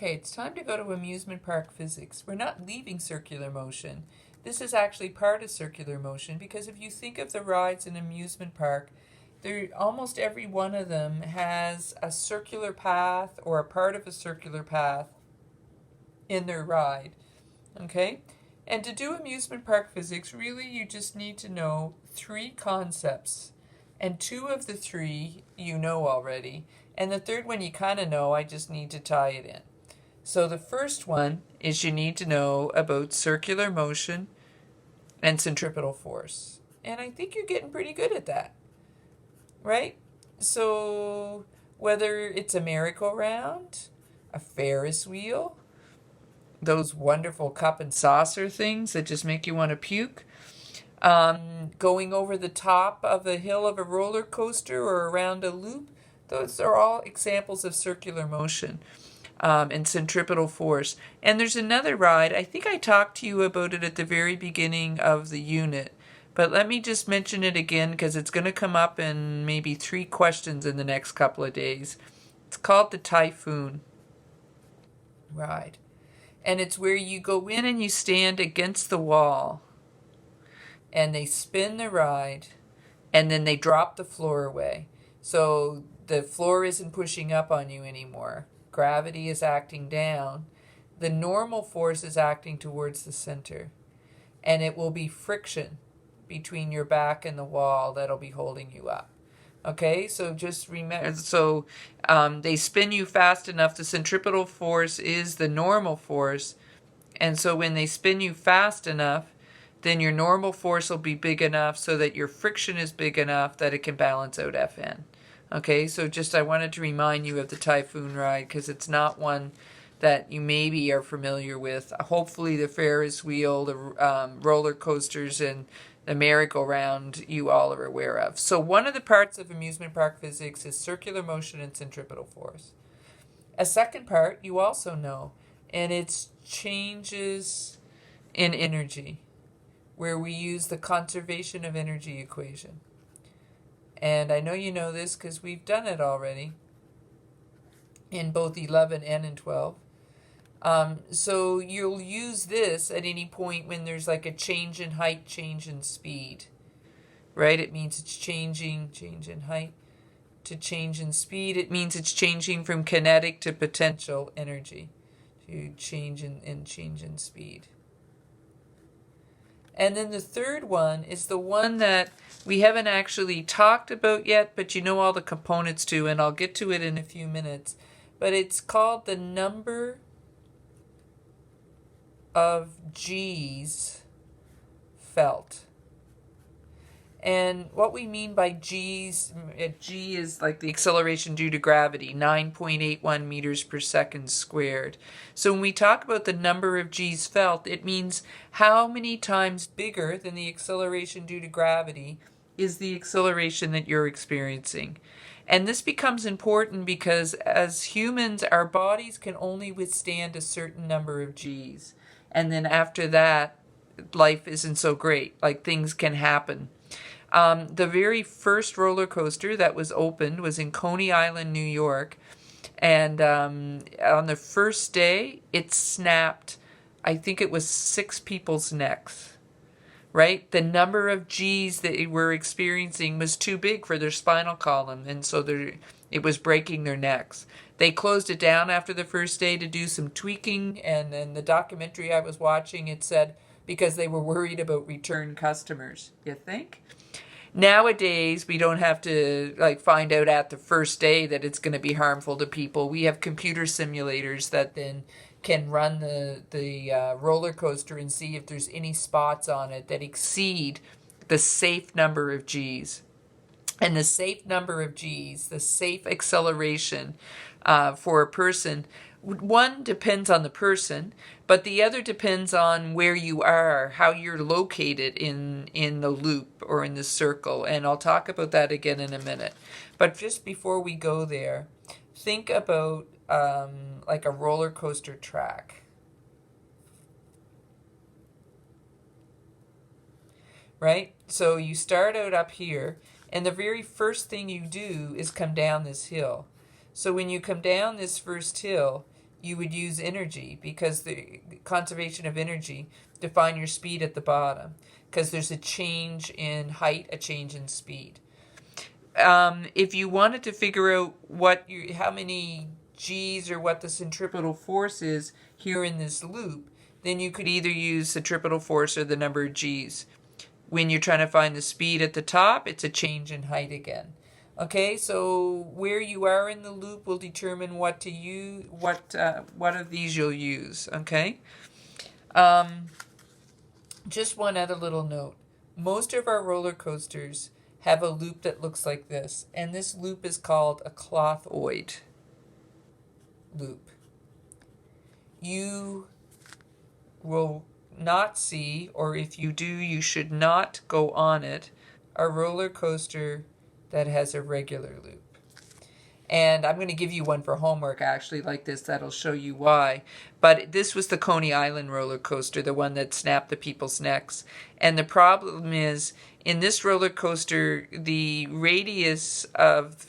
Okay, it's time to go to amusement park physics. We're not leaving circular motion. This is actually part of circular motion because if you think of the rides in amusement park, almost every one of them has a circular path or a part of a circular path in their ride. Okay? And to do amusement park physics, really you just need to know 3 concepts. And 2 of the 3 you know already. And the third one you kind of know, I just need to tie it in. So the first one is you need to know about circular motion and centripetal force. And I think you're getting pretty good at that, right? So whether it's a merry-go-round, a Ferris wheel, those wonderful cup and saucer things that just make you want to puke, going over the top of a hill of a roller coaster or around a loop, those are all examples of circular motion. And centripetal force. And there's another ride. I think I talked to you about it at the very beginning of the unit. But let me just mention it again because it's going to come up in maybe 3 questions in the next couple of days. It's called the Typhoon Ride. And it's where you go in and you stand against the wall. And they spin the ride. And then they drop the floor away. So the floor isn't pushing up on you anymore. Gravity is acting down. The normal force is acting towards the center. And it will be friction between your back and the wall that'll be holding you up. Okay, so just remember, they spin you fast enough. The centripetal force is the normal force. And so when they spin you fast enough, then your normal force will be big enough so that your friction is big enough that it can balance out Fn. Okay, so I wanted to remind you of the Typhoon Ride because it's not one that you maybe are familiar with. Hopefully the Ferris wheel, the roller coasters, and the merry-go-round you all are aware of. So one of the parts of amusement park physics is circular motion and centripetal force. A second part you also know, and it's changes in energy, where we use the conservation of energy equation. And I know you know this because we've done it already in both 11 and in 12. So you'll use this at any point when there's like a change in height, change in speed, right? It means it's change in height to change in speed. It means it's changing from kinetic to potential energy to change in speed. And then the third one is the one that we haven't actually talked about yet, but you know all the components to, and I'll get to it in a few minutes. But it's called the number of G's felt. And what we mean by G's, G is like the acceleration due to gravity, 9.81 meters per second squared. So when we talk about the number of G's felt, it means how many times bigger than the acceleration due to gravity is the acceleration that you're experiencing. And this becomes important because as humans, our bodies can only withstand a certain number of G's. And then after that, life isn't so great. Like things can happen. The very first roller coaster that was opened was in Coney Island, New York. And on the first day, it snapped, I think it was 6 people's necks, right? The number of G's that they were experiencing was too big for their spinal column. And so it was breaking their necks. They closed it down after the first day to do some tweaking. And in the documentary I was watching, it said because they were worried about return customers. You think? Nowadays, we don't have to find out at the first day that it's going to be harmful to people. We have computer simulators that then can run the roller coaster and see if there's any spots on it that exceed the safe number of G's. And the safe number of G's, the safe acceleration for a person, one depends on the person, but the other depends on where you are, how you're located in the loop or in the circle. And I'll talk about that again in a minute. But just before we go there, think about like a roller coaster track. Right? So you start out up here, and the very first thing you do is come down this hill. So when you come down this first hill, you would use energy, because the conservation of energy, define your speed at the bottom, because there's a change in height, a change in speed. If you wanted to figure out how many G's or what the centripetal force is here in this loop, then you could either use centripetal force or the number of G's. When you're trying to find the speed at the top, it's a change in height again. Okay, so where you are in the loop will determine what to use, what of these you'll use. Okay. Just one other little note. Most of our roller coasters have a loop that looks like this, and this loop is called a clothoid loop. You will not see, or if you do, you should not go on it, a roller coaster that has a regular loop. And I'm going to give you one for homework, actually, like this, that'll show you why. But this was the Coney Island roller coaster, the one that snapped the people's necks. And the problem is, in this roller coaster, the radius of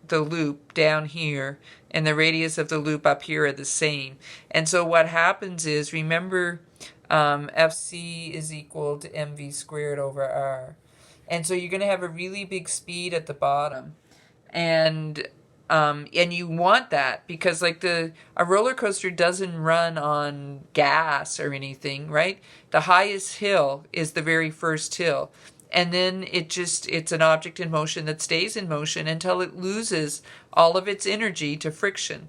the loop down here and the radius of the loop up here are the same. And so what happens is, remember, FC is equal to mv squared over r. And so you're going to have a really big speed at the bottom. And you want that, because like a roller coaster doesn't run on gas or anything, right? The highest hill is the very first hill. And then it's an object in motion that stays in motion until it loses all of its energy to friction.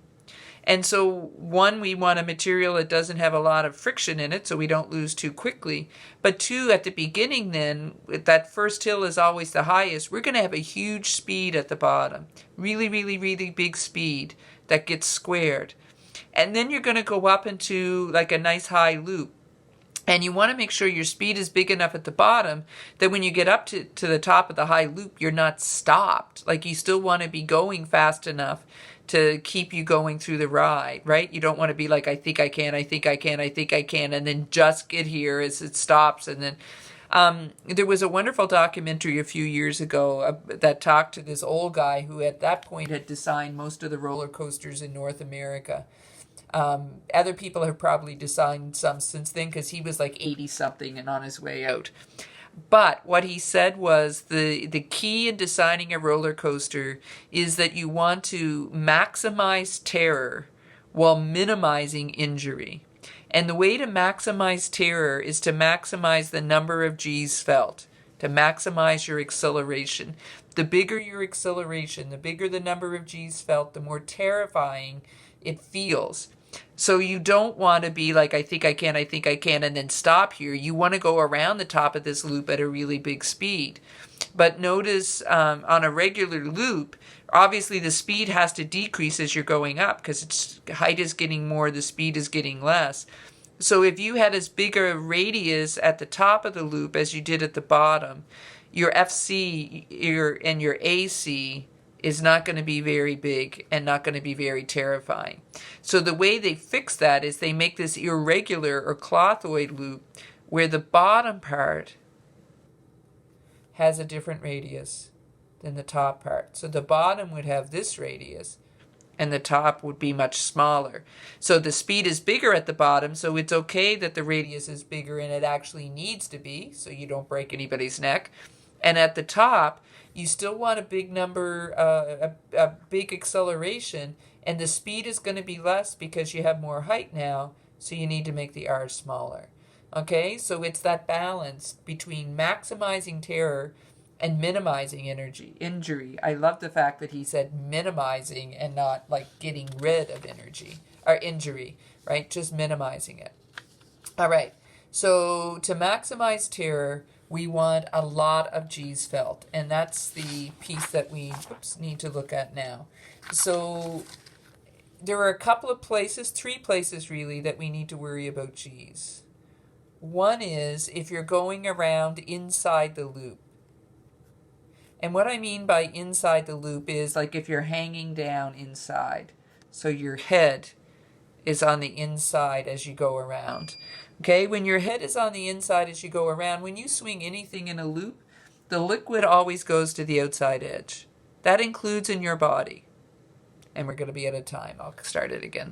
And so, one, we want a material that doesn't have a lot of friction in it so we don't lose too quickly. But two, at the beginning then, that first hill is always the highest. We're going to have a huge speed at the bottom. Really, really, really big speed that gets squared. And then you're going to go up into like a nice high loop. And you want to make sure your speed is big enough at the bottom that when you get up to the top of the high loop, you're not stopped. Like, you still want to be going fast enough to keep you going through the ride, right? You don't want to be like, I think I can, and then just get here as it stops. And then there was a wonderful documentary a few years ago that talked to this old guy who at that point had designed most of the roller coasters in North America. Other people have probably designed some since then, because he was like 80-something and on his way out. But what he said was the key in designing a roller coaster is that you want to maximize terror while minimizing injury. And the way to maximize terror is to maximize the number of G's felt, to maximize your acceleration. The bigger your acceleration, the bigger the number of G's felt, the more terrifying it feels. So you don't want to be like, I think I can, and then stop here. You want to go around the top of this loop at a really big speed. But notice on a regular loop, obviously the speed has to decrease as you're going up, because its height is getting more, the speed is getting less. So if you had as big a radius at the top of the loop as you did at the bottom, your FC and your AC is not going to be very big and not going to be very terrifying. So the way they fix that is they make this irregular or clothoid loop where the bottom part has a different radius than the top part. So the bottom would have this radius and the top would be much smaller. So the speed is bigger at the bottom, so it's okay that the radius is bigger, and it actually needs to be, so you don't break anybody's neck. And at the top, you still want a big number, a big acceleration, and the speed is going to be less because you have more height now, so you need to make the R smaller. Okay, so it's that balance between maximizing terror and minimizing injury. I love the fact that he said minimizing and not like getting rid of injury, right? Just minimizing it. All right, so to maximize terror, we want a lot of G's felt, and that's the piece that we need to look at now. So there are a couple of places, 3 places really, that we need to worry about G's. One is if you're going around inside the loop. And what I mean by inside the loop is like if you're hanging down inside. So your head is on the inside as you go around. Okay, when your head is on the inside as you go around, when you swing anything in a loop, the liquid always goes to the outside edge. That includes in your body. And we're going to be out of time. I'll start it again.